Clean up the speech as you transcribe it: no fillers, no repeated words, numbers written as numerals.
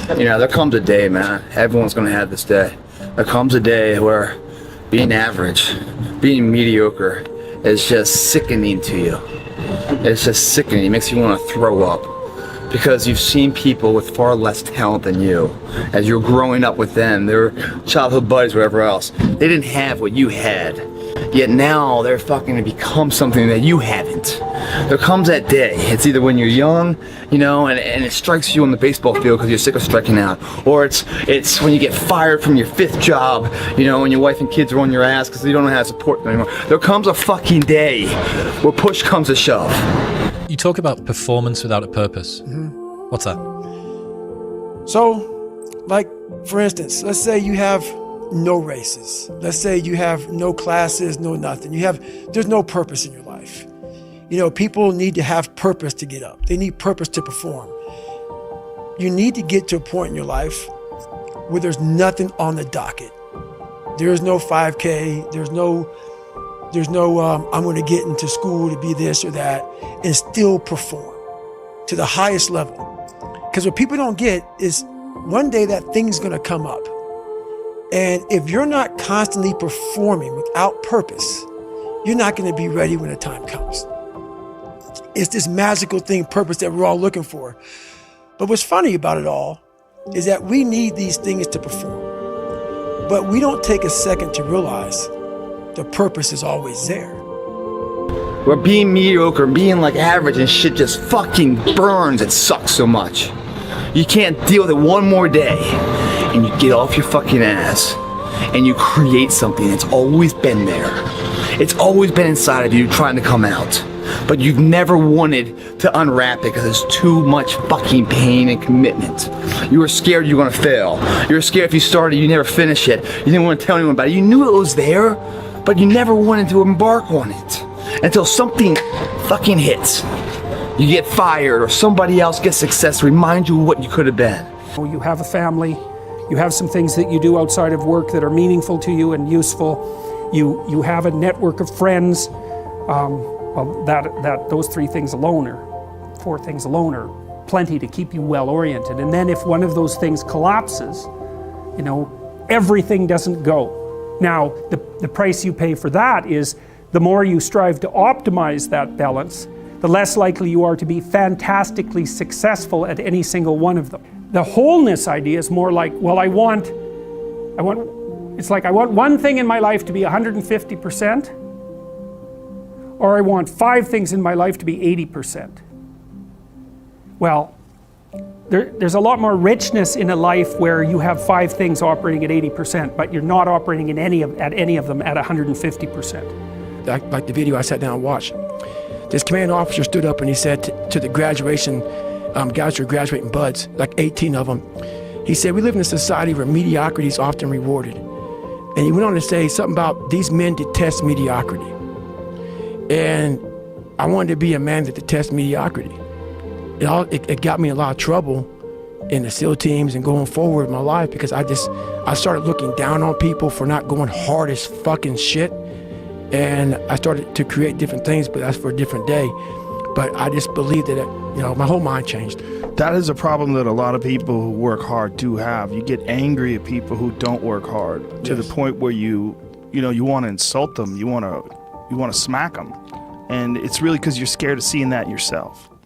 You know, there comes a day, man, everyone's gonna have this day. There comes a day where being average, being mediocre is just sickening to you. It's just sickening. It makes you want to throw up. Because you've seen people with far less talent than you. As you're growing up with them, their childhood buddies, whatever else, they didn't have what you had. Yet now they're fucking to become something that you haven't. There comes that day. It's either when you're young, you know, and it strikes you on the baseball field because you're sick of striking out, or it's when you get fired from your 5th job, you know, and your wife and kids are on your ass because you don't know how to support them anymore. There comes a fucking day where push comes to shove. You talk about performance without a purpose. What's that? So, like, for instance, let's say you have no races. Let's say you have no classes, no nothing. There's no purpose in your life. You know, people need to have purpose to get up. They need purpose to perform. You need to get to a point in your life where there's nothing on the docket. There's no 5K. There's no I'm going to get into school to be this or that and still perform to the highest level. Because what people don't get is one day that thing's going to come up. And if you're not constantly performing without purpose, you're not going to be ready when the time comes. It's this magical thing, purpose, that we're all looking for. But what's funny about it all is that we need these things to perform. But we don't take a second to realize the purpose is always there. Where being mediocre, being like average and shit just fucking burns. It sucks so much. You can't deal with it one more day. And you get off your fucking ass and you create something that's always been there. It's always been inside of you trying to come out. But you've never wanted to unwrap it because there's too much fucking pain and commitment. You were scared you were gonna fail. You were scared if you started, you never finish it. You didn't want to tell anyone about it. You knew it was there, but you never wanted to embark on it. Until something fucking hits. You get fired or somebody else gets success to remind you of what you could have been. You have a family, you have some things that you do outside of work that are meaningful to you and useful. You have a network of friends. Well, those 3 things alone, or 4 things alone, are plenty to keep you well oriented. And then if one of those things collapses, you know, everything doesn't go. Now, the price you pay for that is the more you strive to optimize that balance, the less likely you are to be fantastically successful at any single one of them. The wholeness idea is more like, well, I want one thing in my life to be 150%, or I want 5 things in my life to be 80%. Well, there's a lot more richness in a life where you have 5 things operating at 80%, but you're not operating at any of them at 150%. Like the video I sat down and watched, this command officer stood up and he said to the graduation, guys who are graduating buds, like 18 of them, he said, we live in a society where mediocrity is often rewarded. And he went on to say something about these men detest mediocrity. And I wanted to be a man that detests mediocrity. It got me in a lot of trouble in the SEAL teams and going forward in my life because I started looking down on people for not going hard as fucking shit. And I started to create different things, but that's for a different day. But I just believed that, you know, my whole mind changed. That is a problem that a lot of people who work hard do have. You get angry at people who don't work hard to the point where you want to insult them. You want to smack them. And it's really because you're scared of seeing that yourself.